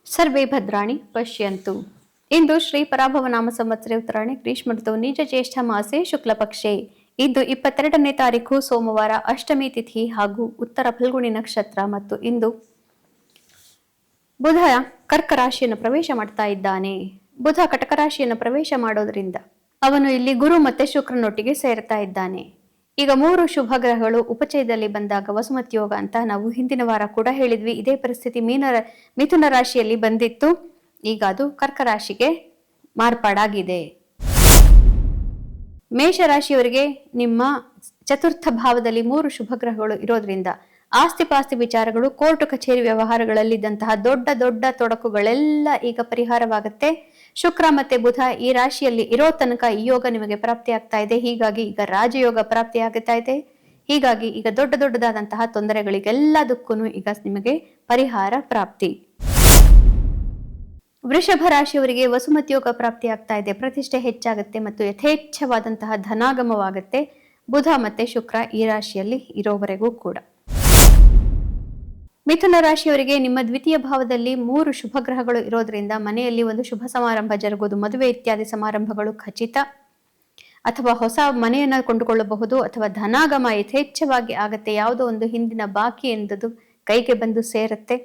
ಸರ್ವೇ ಭದ್ರಾಣಿ ಪಶ್ಯಂತು. ಇಂದು ಶ್ರೀ ಪರಾಭವ ನಾಮ ಸಂವತ್ಸರ ಉತ್ತರಾಯಣ ಗ್ರೀಷ್ಮ ಋತು ನಿಜ ಜ್ಯೇಷ್ಠ ಮಾಸೆ ಶುಕ್ಲ ಪಕ್ಷೆ. ಇಂದು 22ನೇ ತಾರೀಕು ಸೋಮವಾರ, ಅಷ್ಟಮಿ ತಿಥಿ ಹಾಗೂ ಉತ್ತರ ಫಲ್ಗುಣಿ ನಕ್ಷತ್ರ. ಮತ್ತು ಇಂದು ಬುಧ ಕರ್ಕ ರಾಶಿಯನ್ನು ಪ್ರವೇಶ ಮಾಡ್ತಾ ಇದ್ದಾನೆ. ಬುಧ ಕಟಕ ರಾಶಿಯನ್ನು ಪ್ರವೇಶ ಮಾಡೋದ್ರಿಂದ ಅವನು ಇಲ್ಲಿ ಗುರು ಮತ್ತೆ ಶುಕ್ರನೊಟ್ಟಿಗೆ ಸೇರ್ತಾ ಇದ್ದಾನೆ. ಈಗ 3 ಶುಭ ಗ್ರಹಗಳು ಉಪಚಯದಲ್ಲಿ ಬಂದಾಗ ವಸುಮತಿ ಯೋಗ ಅಂತ ನಾವು ಹಿಂದಿನ ವಾರ ಕೂಡ ಹೇಳಿದ್ವಿ. ಇದೇ ಪರಿಸ್ಥಿತಿ ಮಿಥುನ ರಾಶಿಯಲ್ಲಿ ಬಂದಿತ್ತು. ಈಗ ಅದು ಕರ್ಕ ರಾಶಿಗೆ ಮಾರ್ಪಾಡಾಗಿದೆ. ಮೇಷರಾಶಿಯವರಿಗೆ ನಿಮ್ಮ ಚತುರ್ಥ ಭಾವದಲ್ಲಿ 3 ಶುಭ ಗ್ರಹಗಳು ಇರೋದ್ರಿಂದ ಆಸ್ತಿ ಪಾಸ್ತಿ ವಿಚಾರಗಳು, ಕೋರ್ಟ್ ಕಚೇರಿ ವ್ಯವಹಾರಗಳಲ್ಲಿದ್ದಂತಹ ದೊಡ್ಡ ದೊಡ್ಡ ತೊಡಕುಗಳೆಲ್ಲ ಈಗ ಪರಿಹಾರವಾಗುತ್ತೆ. ಶುಕ್ರ ಮತ್ತೆ ಬುಧ ಈ ರಾಶಿಯಲ್ಲಿ ಇರೋ ತನಕ ಈ ಯೋಗ ನಿಮಗೆ ಪ್ರಾಪ್ತಿ ಆಗ್ತಾ ಇದೆ. ಹೀಗಾಗಿ ಈಗ ರಾಜಯೋಗ ಪ್ರಾಪ್ತಿ ಆಗ್ತಾ ಇದೆ. ಹೀಗಾಗಿ ಈಗ ದೊಡ್ಡ ದೊಡ್ಡದಾದಂತಹ ತೊಂದರೆಗಳಿಗೆಲ್ಲದಕ್ಕೂ ಈಗ ನಿಮಗೆ ಪರಿಹಾರ ಪ್ರಾಪ್ತಿ. ವೃಷಭ ರಾಶಿಯವರಿಗೆ ವಸುಮತಿ ಯೋಗ ಪ್ರಾಪ್ತಿ ಆಗ್ತಾ ಇದೆ. ಪ್ರತಿಷ್ಠೆ ಹೆಚ್ಚಾಗುತ್ತೆ ಮತ್ತು ಯಥೇಚ್ಛವಾದಂತಹ ಧನಾಗಮವಾಗುತ್ತೆ. ಬುಧ ಮತ್ತೆ ಶುಕ್ರ ಈ ರಾಶಿಯಲ್ಲಿ ಇರೋವರೆಗೂ ಕೂಡ. ಮಿಥುನ ರಾಶಿಯವರಿಗೆ ನಿಮ್ಮ ದ್ವಿತೀಯ ಭಾವದಲ್ಲಿ 3 ಶುಭ ಗ್ರಹಗಳು ಇರೋದ್ರಿಂದ ಮನೆಯಲ್ಲಿ ಒಂದು ಶುಭ ಸಮಾರಂಭ ಜರುಗುವುದು, ಮದುವೆ ಇತ್ಯಾದಿ ಸಮಾರಂಭಗಳು ಖಚಿತ, ಅಥವಾ ಹೊಸ ಮನೆಯನ್ನ ಕೊಂಡುಕೊಳ್ಳಬಹುದು, ಅಥವಾ ಧನಾಗಮ ಯಥೇಚ್ಛವಾಗಿ ಆಗತ್ತೆ. ಯಾವುದೋ ಒಂದು ಹಿಂದಿನ ಬಾಕಿ ಎಂದದು ಕೈಗೆ ಬಂದು ಸೇರುತ್ತೆ.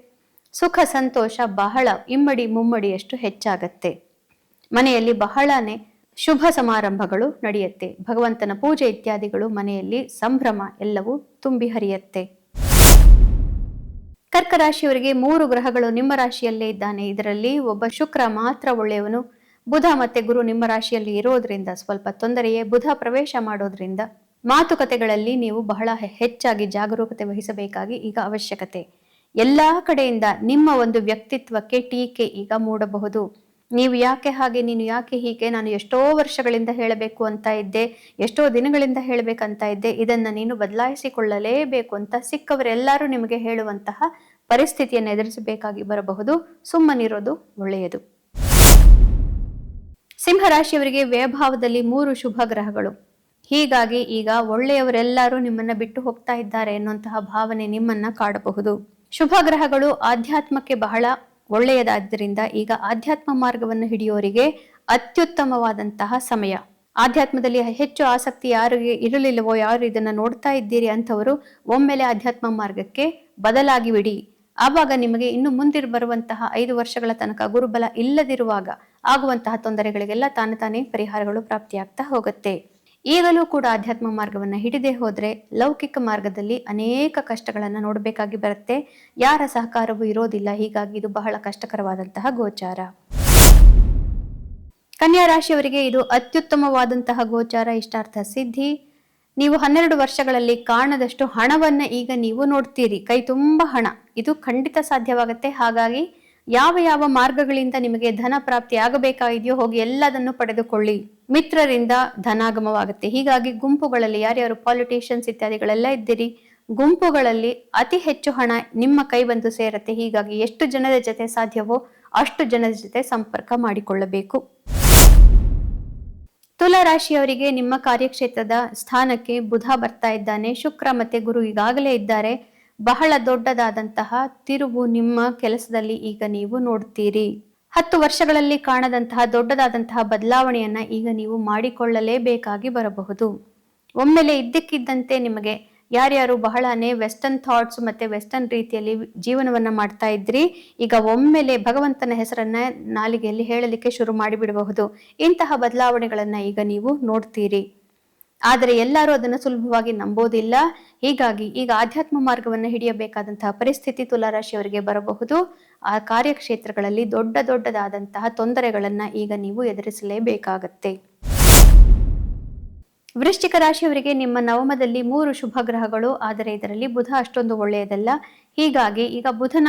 ಸುಖ ಸಂತೋಷ ಬಹಳ ಇಮ್ಮಡಿ ಮುಮ್ಮಡಿಯಷ್ಟು ಹೆಚ್ಚಾಗತ್ತೆ. ಮನೆಯಲ್ಲಿ ಬಹಳನೇ ಶುಭ ಸಮಾರಂಭಗಳು ನಡೆಯುತ್ತೆ. ಭಗವಂತನ ಪೂಜೆ ಇತ್ಯಾದಿಗಳು ಮನೆಯಲ್ಲಿ ಸಂಭ್ರಮ ಎಲ್ಲವೂ ತುಂಬಿ ಹರಿಯತ್ತೆ. ಕರ್ಕ ರಾಶಿಯವರಿಗೆ 3 ಗ್ರಹಗಳು ನಿಮ್ಮ ರಾಶಿಯಲ್ಲೇ ಇದ್ದಾನೆ. ಇದರಲ್ಲಿ ಒಬ್ಬ ಶುಕ್ರ ಮಾತ್ರ ಒಳ್ಳೆಯವನು. ಬುಧ ಮತ್ತೆ ಗುರು ನಿಮ್ಮ ರಾಶಿಯಲ್ಲಿ ಇರೋದ್ರಿಂದ ಸ್ವಲ್ಪ ತೊಂದರೆಯೇ. ಬುಧ ಪ್ರವೇಶ ಮಾಡೋದ್ರಿಂದ ಮಾತುಕತೆಗಳಲ್ಲಿ ನೀವು ಬಹಳ ಹೆಚ್ಚಾಗಿ ಜಾಗರೂಕತೆ ವಹಿಸಬೇಕಾಗಿ ಈಗ ಅವಶ್ಯಕತೆ. ಎಲ್ಲಾ ಕಡೆಯಿಂದ ನಿಮ್ಮ ಒಂದು ವ್ಯಕ್ತಿತ್ವಕ್ಕೆ ಟೀಕೆ ಈಗ ಮೂಡಬಹುದು. ನೀವು ಯಾಕೆ ಹಾಗೆ, ನೀನು ಯಾಕೆ ಹೀಗೆ, ನಾನು ಎಷ್ಟೋ ವರ್ಷಗಳಿಂದ ಹೇಳಬೇಕು ಅಂತ ಇದ್ದೆ, ಎಷ್ಟೋ ದಿನಗಳಿಂದ ಹೇಳಬೇಕಂತ ಇದ್ದೆ, ಇದನ್ನ ನೀನು ಬದಲಾಯಿಸಿಕೊಳ್ಳಲೇಬೇಕು ಅಂತ ಸಿಕ್ಕವರೆಲ್ಲರೂ ನಿಮಗೆ ಹೇಳುವಂತಹ ಪರಿಸ್ಥಿತಿಯನ್ನು ಎದುರಿಸಬೇಕಾಗಿ ಬರಬಹುದು. ಸುಮ್ಮನಿರೋದು ಒಳ್ಳೆಯದು. ಸಿಂಹರಾಶಿಯವರಿಗೆ ವ್ಯಯಭಾವದಲ್ಲಿ 3 ಶುಭ ಗ್ರಹಗಳು. ಹೀಗಾಗಿ ಈಗ ಒಳ್ಳೆಯವರೆಲ್ಲರೂ ನಿಮ್ಮನ್ನ ಬಿಟ್ಟು ಹೋಗ್ತಾ ಇದ್ದಾರೆ ಎನ್ನುವಂತಹ ಭಾವನೆ ನಿಮ್ಮನ್ನ ಕಾಡಬಹುದು. ಶುಭ ಗ್ರಹಗಳು ಆಧ್ಯಾತ್ಮಕ್ಕೆ ಬಹಳ ಒಳ್ಳೆಯದಾದ್ದರಿಂದ ಈಗ ಆಧ್ಯಾತ್ಮ ಮಾರ್ಗವನ್ನು ಹಿಡಿಯೋರಿಗೆ ಅತ್ಯುತ್ತಮವಾದಂತಹ ಸಮಯ. ಆಧ್ಯಾತ್ಮದಲ್ಲಿ ಹೆಚ್ಚು ಆಸಕ್ತಿ ಯಾರಿಗೆ ಇರಲಿಲ್ಲವೋ, ಯಾರು ಇದನ್ನ ನೋಡ್ತಾ ಇದ್ದೀರಿ ಅಂಥವರು ಒಮ್ಮೆಲೆ ಆಧ್ಯಾತ್ಮ ಮಾರ್ಗಕ್ಕೆ ಬದಲಾಗಿ ಬಿಡಿ. ಆವಾಗ ನಿಮಗೆ ಇನ್ನು ಬರುವಂತಹ 5 ವರ್ಷಗಳ ತನಕ ಗುರುಬಲ ಇಲ್ಲದಿರುವಾಗ ಆಗುವಂತಹ ತೊಂದರೆಗಳಿಗೆಲ್ಲ ತಾನೇ ಪರಿಹಾರಗಳು ಪ್ರಾಪ್ತಿಯಾಗ್ತಾ ಹೋಗುತ್ತೆ. ಈಗಲೂ ಕೂಡ ಆಧ್ಯಾತ್ಮ ಮಾರ್ಗವನ್ನು ಹಿಡಿದೇ ಹೋದ್ರೆ ಲೌಕಿಕ ಮಾರ್ಗದಲ್ಲಿ ಅನೇಕ ಕಷ್ಟಗಳನ್ನು ನೋಡಬೇಕಾಗಿ ಬರುತ್ತೆ. ಯಾರ ಸಹಕಾರವೂ ಇರೋದಿಲ್ಲ. ಹೀಗಾಗಿ ಇದು ಬಹಳ ಕಷ್ಟಕರವಾದಂತಹ ಗೋಚಾರ. ಕನ್ಯಾ ರಾಶಿಯವರಿಗೆ ಇದು ಅತ್ಯುತ್ತಮವಾದಂತಹ ಗೋಚಾರ, ಇಷ್ಟಾರ್ಥ ಸಿದ್ಧಿ. ನೀವು 12 ವರ್ಷಗಳಲ್ಲಿ ಕಾಣದಷ್ಟು ಹಣವನ್ನ ಈಗ ನೀವು ನೋಡ್ತೀರಿ. ಕೈ ತುಂಬ ಹಣ, ಇದು ಖಂಡಿತ ಸಾಧ್ಯವಾಗುತ್ತೆ. ಹಾಗಾಗಿ ಯಾವ ಮಾರ್ಗಗಳಿಂದ ನಿಮಗೆ ಧನ ಪ್ರಾಪ್ತಿ ಆಗಬೇಕಾಗಿದೆಯೋ ಹೋಗಿ ಎಲ್ಲದನ್ನು ಪಡೆದುಕೊಳ್ಳಿ. ಮಿತ್ರರಿಂದ ಧನಾಗಮವಾಗುತ್ತೆ. ಹೀಗಾಗಿ ಗುಂಪುಗಳಲ್ಲಿ ಯಾರ್ಯಾರು ಪಾಲಿಟಿಷಿಯನ್ಸ್ ಇತ್ಯಾದಿಗಳೆಲ್ಲ ಇದ್ದೀರಿ, ಗುಂಪುಗಳಲ್ಲಿ ಅತಿ ಹೆಚ್ಚು ಹಣ ನಿಮ್ಮ ಕೈ ಬಂದು ಸೇರತ್ತೆ. ಹೀಗಾಗಿ ಎಷ್ಟು ಜನರ ಜೊತೆ ಸಾಧ್ಯವೋ ಅಷ್ಟು ಜನರ ಜೊತೆ ಸಂಪರ್ಕ ಮಾಡಿಕೊಳ್ಳಬೇಕು. ತುಲಾ ರಾಶಿಯವರಿಗೆ ನಿಮ್ಮ ಕಾರ್ಯಕ್ಷೇತ್ರದ ಸ್ಥಾನಕ್ಕೆ ಬುಧ ಬರ್ತಾ ಇದ್ದಾನೆ. ಶುಕ್ರ ಮತ್ತೆ ಗುರು ಈಗಾಗಲೇ ಇದ್ದಾರೆ. ಬಹಳ ದೊಡ್ಡದಾದಂತಹ ತಿರುವು ನಿಮ್ಮ ಕೆಲಸದಲ್ಲಿ ಈಗ ನೀವು ನೋಡ್ತೀರಿ. 10 ವರ್ಷಗಳಲ್ಲಿ ಕಾಣದಂತಹ ದೊಡ್ಡದಾದಂತಹ ಬದಲಾವಣೆಯನ್ನ ಈಗ ನೀವು ಮಾಡಿಕೊಳ್ಳಲೇಬೇಕಾಗಿ ಬರಬಹುದು. ಒಮ್ಮೆಲೆ ಇದ್ದಕ್ಕಿದ್ದಂತೆ ನಿಮಗೆ ಯಾರ್ಯಾರು ಬಹಳನೇ ವೆಸ್ಟರ್ನ್ ಥಾಟ್ಸ್ ಮತ್ತೆ ವೆಸ್ಟರ್ನ್ ರೀತಿಯಲ್ಲಿ ಜೀವನವನ್ನ ಮಾಡ್ತಾ ಇದ್ರಿ, ಈಗ ಒಮ್ಮೆಲೆ ಭಗವಂತನ ಹೆಸರನ್ನ ನಾಲಿಗೆಯಲ್ಲಿ ಹೇಳಲಿಕ್ಕೆ ಶುರು ಮಾಡಿಬಿಡಬಹುದು. ಇಂತಹ ಬದಲಾವಣೆಗಳನ್ನ ಈಗ ನೀವು ನೋಡ್ತೀರಿ. ಆದರೆ ಎಲ್ಲರೂ ಅದನ್ನು ಸುಲಭವಾಗಿ ನಂಬೋದಿಲ್ಲ. ಹೀಗಾಗಿ ಈಗ ಆಧ್ಯಾತ್ಮ ಮಾರ್ಗವನ್ನು ಹಿಡಿಯಬೇಕಾದಂತಹ ಪರಿಸ್ಥಿತಿ ತುಲಾರಾಶಿಯವರಿಗೆ ಬರಬಹುದು. ಆ ಕಾರ್ಯಕ್ಷೇತ್ರಗಳಲ್ಲಿ ದೊಡ್ಡದಾದಂತಹ ತೊಂದರೆಗಳನ್ನ ಈಗ ನೀವು ಎದುರಿಸಲೇಬೇಕಾಗತ್ತೆ. ವೃಶ್ಚಿಕ ರಾಶಿಯವರಿಗೆ ನಿಮ್ಮ ನವಮದಲ್ಲಿ 3 ಶುಭ ಗ್ರಹಗಳು, ಆದರೆ ಇದರಲ್ಲಿ ಬುಧ ಅಷ್ಟೊಂದು ಒಳ್ಳೆಯದಲ್ಲ. ಹೀಗಾಗಿ ಈಗ ಬುಧನ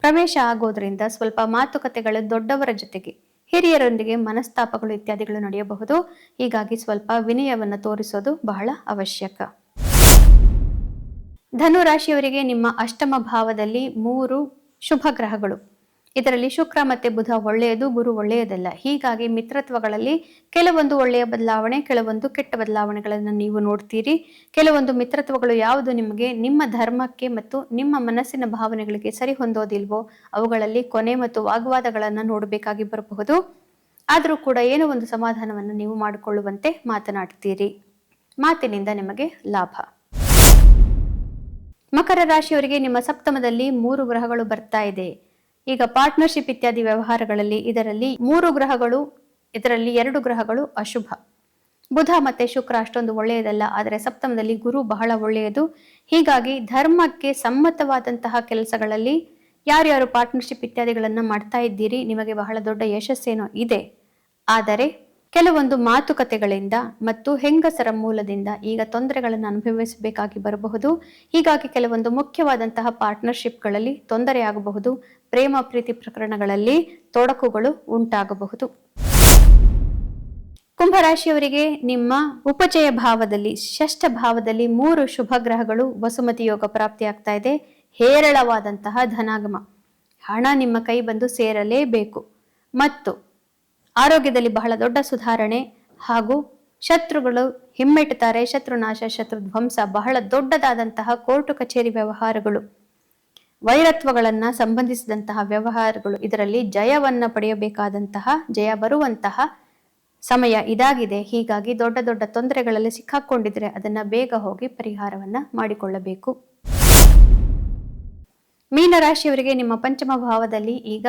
ಪ್ರವೇಶ ಆಗೋದ್ರಿಂದ ಸ್ವಲ್ಪ ಮಾತುಕತೆಗಳು ದೊಡ್ಡವರ ಜೊತೆಗೆ, ಹಿರಿಯರೊಂದಿಗೆ ಮನಸ್ತಾಪಗಳು ಇತ್ಯಾದಿಗಳು ನಡೆಯಬಹುದು. ಹೀಗಾಗಿ ಸ್ವಲ್ಪ ವಿನಯವನ್ನು ತೋರಿಸೋದು ಬಹಳ ಅವಶ್ಯಕ. ಧನು ರಾಶಿಯವರಿಗೆ ನಿಮ್ಮ ಅಷ್ಟಮ ಭಾವದಲ್ಲಿ 3 ಶುಭ ಗ್ರಹಗಳು. ಇದರಲ್ಲಿ ಶುಕ್ರ ಮತ್ತೆ ಬುಧ ಒಳ್ಳೆಯದು, ಗುರು ಒಳ್ಳೆಯದಲ್ಲ. ಹೀಗಾಗಿ ಮಿತ್ರತ್ವಗಳಲ್ಲಿ ಕೆಲವೊಂದು ಒಳ್ಳೆಯ ಬದಲಾವಣೆ, ಕೆಲವೊಂದು ಕೆಟ್ಟ ಬದಲಾವಣೆಗಳನ್ನು ನೀವು ನೋಡ್ತೀರಿ. ಕೆಲವೊಂದು ಮಿತ್ರತ್ವಗಳು ಯಾವುದು ನಿಮಗೆ ನಿಮ್ಮ ಧರ್ಮಕ್ಕೆ ಮತ್ತು ನಿಮ್ಮ ಮನಸ್ಸಿನ ಭಾವನೆಗಳಿಗೆ ಸರಿ ಹೊಂದೋದಿಲ್ವೋ ಅವುಗಳಲ್ಲಿ ಕೊನೆ ಮತ್ತು ವಾಗ್ವಾದಗಳನ್ನು ನೋಡಬೇಕಾಗಿ ಬರಬಹುದು. ಆದರೂ ಕೂಡ ಏನೋ ಒಂದು ಸಮಾಧಾನವನ್ನು ನೀವು ಮಾಡಿಕೊಳ್ಳುವಂತೆ ಮಾತನಾಡ್ತೀರಿ. ಮಾತಿನಿಂದ ನಿಮಗೆ ಲಾಭ. ಮಕರ ರಾಶಿಯವರಿಗೆ ನಿಮ್ಮ ಸಪ್ತಮದಲ್ಲಿ 3 ಗ್ರಹಗಳು ಬರ್ತಾ ಇದೆ. ಈಗ ಪಾರ್ಟ್ನರ್ಶಿಪ್ ಇತ್ಯಾದಿ ವ್ಯವಹಾರಗಳಲ್ಲಿ ಇದರಲ್ಲಿ 3 ಗ್ರಹಗಳು, ಇದರಲ್ಲಿ 2 ಗ್ರಹಗಳು ಅಶುಭ. ಬುಧ ಮತ್ತೆ ಶುಕ್ರ ಅಷ್ಟೊಂದು ಒಳ್ಳೆಯದಲ್ಲ, ಆದರೆ ಸಪ್ತಮದಲ್ಲಿ ಗುರು ಬಹಳ ಒಳ್ಳೆಯದು. ಹೀಗಾಗಿ ಧರ್ಮಕ್ಕೆ ಸಮ್ಮತವಾದಂತಹ ಕೆಲಸಗಳಲ್ಲಿ ಯಾರ್ಯಾರು ಪಾರ್ಟ್ನರ್ಶಿಪ್ ಇತ್ಯಾದಿಗಳನ್ನ ಮಾಡ್ತಾ ಇದ್ದೀರಿ ನಿಮಗೆ ಬಹಳ ದೊಡ್ಡ ಯಶಸ್ಸೇನೋ ಇದೆ. ಆದರೆ ಕೆಲವೊಂದು ಮಾತುಕತೆಗಳಿಂದ ಮತ್ತು ಹೆಂಗಸರ ಮೂಲದಿಂದ ಈಗ ತೊಂದರೆಗಳನ್ನು ಅನುಭವಿಸಬೇಕಾಗಿ ಬರಬಹುದು. ಹೀಗಾಗಿ ಕೆಲವೊಂದು ಮುಖ್ಯವಾದಂತಹ ಪಾರ್ಟ್ನರ್ಶಿಪ್ಗಳಲ್ಲಿ ತೊಂದರೆಯಾಗಬಹುದು. ಪ್ರೇಮ ಪ್ರೀತಿ ಪ್ರಕರಣಗಳಲ್ಲಿ ತೊಡಕುಗಳು ಉಂಟಾಗಬಹುದು. ಕುಂಭರಾಶಿಯವರಿಗೆ ನಿಮ್ಮ ಉಪಚಯ ಭಾವದಲ್ಲಿ, ಷಷ್ಠ ಭಾವದಲ್ಲಿ 3 ಶುಭ ಗ್ರಹಗಳು ವಸುಮತಿ ಯೋಗ ಪ್ರಾಪ್ತಿಯಾಗ್ತಾ ಇದೆ. ಹೇರಳವಾದಂತಹ ಧನಾಗಮ, ಹಣ ನಿಮ್ಮ ಕೈ ಬಂದು ಸೇರಲೇಬೇಕು. ಮತ್ತು ಆರೋಗ್ಯದಲ್ಲಿ ಬಹಳ ದೊಡ್ಡ ಸುಧಾರಣೆ ಹಾಗೂ ಶತ್ರುಗಳು ಹಿಮ್ಮೆಟ್ಟುತ್ತಾರೆ. ಶತ್ರುನಾಶ, ಶತ್ರು ಧ್ವಂಸ, ಬಹಳ ದೊಡ್ಡದಾದಂತಹ ಕೋರ್ಟು ಕಚೇರಿ ವ್ಯವಹಾರಗಳು, ವೈರತ್ವಗಳನ್ನ ಸಂಬಂಧಿಸಿದಂತಹ ವ್ಯವಹಾರಗಳು, ಇದರಲ್ಲಿ ಜಯವನ್ನ ಪಡೆಯಬೇಕಾದಂತಹ, ಜಯ ಬರುವಂತಹ ಸಮಯ ಇದಾಗಿದೆ. ಹೀಗಾಗಿ ದೊಡ್ಡ ದೊಡ್ಡ ತೊಂದರೆಗಳಲ್ಲಿ ಸಿಕ್ಕಾಕೊಂಡಿದ್ರೆ ಅದನ್ನ ಬೇಗ ಹೋಗಿ ಪರಿಹಾರವನ್ನ ಮಾಡಿಕೊಳ್ಳಬೇಕು. ಮೀನರಾಶಿಯವರಿಗೆ ನಿಮ್ಮ ಪಂಚಮ ಭಾವದಲ್ಲಿ ಈಗ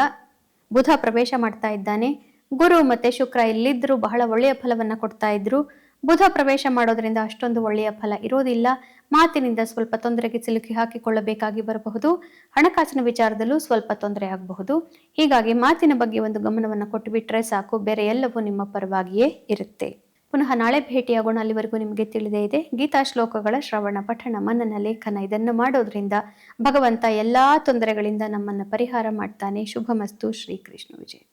ಬುಧ ಪ್ರವೇಶ ಮಾಡ್ತಾ ಇದ್ದಾನೆ. ಗುರು ಮತ್ತೆ ಶುಕ್ರ ಇಲ್ಲಿದ್ರು ಬಹಳ ಒಳ್ಳೆಯ ಫಲವನ್ನ ಕೊಡ್ತಾ ಇದ್ರು. ಬುಧ ಪ್ರವೇಶ ಮಾಡೋದ್ರಿಂದ ಅಷ್ಟೊಂದು ಒಳ್ಳೆಯ ಫಲ ಇರೋದಿಲ್ಲ. ಮಾತಿನಿಂದ ಸ್ವಲ್ಪ ತೊಂದರೆಗೆ ಸಿಲುಕಿ ಹಾಕಿಕೊಳ್ಳಬೇಕಾಗಿ ಬರಬಹುದು. ಹಣಕಾಸಿನ ವಿಚಾರದಲ್ಲೂ ಸ್ವಲ್ಪ ತೊಂದರೆ ಆಗಬಹುದು. ಹೀಗಾಗಿ ಮಾತಿನ ಬಗ್ಗೆ ಒಂದು ಗಮನವನ್ನು ಕೊಟ್ಟು ಬಿಟ್ರೆ ಸಾಕು, ಬೇರೆ ಎಲ್ಲವೂ ನಿಮ್ಮ ಪರವಾಗಿಯೇ ಇರುತ್ತೆ. ಪುನಃ ನಾಳೆ ಭೇಟಿಯಾಗೋಣ. ಅಲ್ಲಿವರೆಗೂ ನಿಮಗೆ ತಿಳಿದೇ ಇದೆ ಗೀತಾ ಶ್ಲೋಕಗಳ ಶ್ರವಣ, ಪಠಣ, ಮನನ, ಲೇಖನ ಇದನ್ನು ಮಾಡೋದ್ರಿಂದ ಭಗವಂತ ಎಲ್ಲಾ ತೊಂದರೆಗಳಿಂದ ನಮ್ಮನ್ನು ಪರಿಹಾರ ಮಾಡ್ತಾನೆ. ಶುಭಮಸ್ತು. ಶ್ರೀಕೃಷ್ಣ ವಿಜಯ.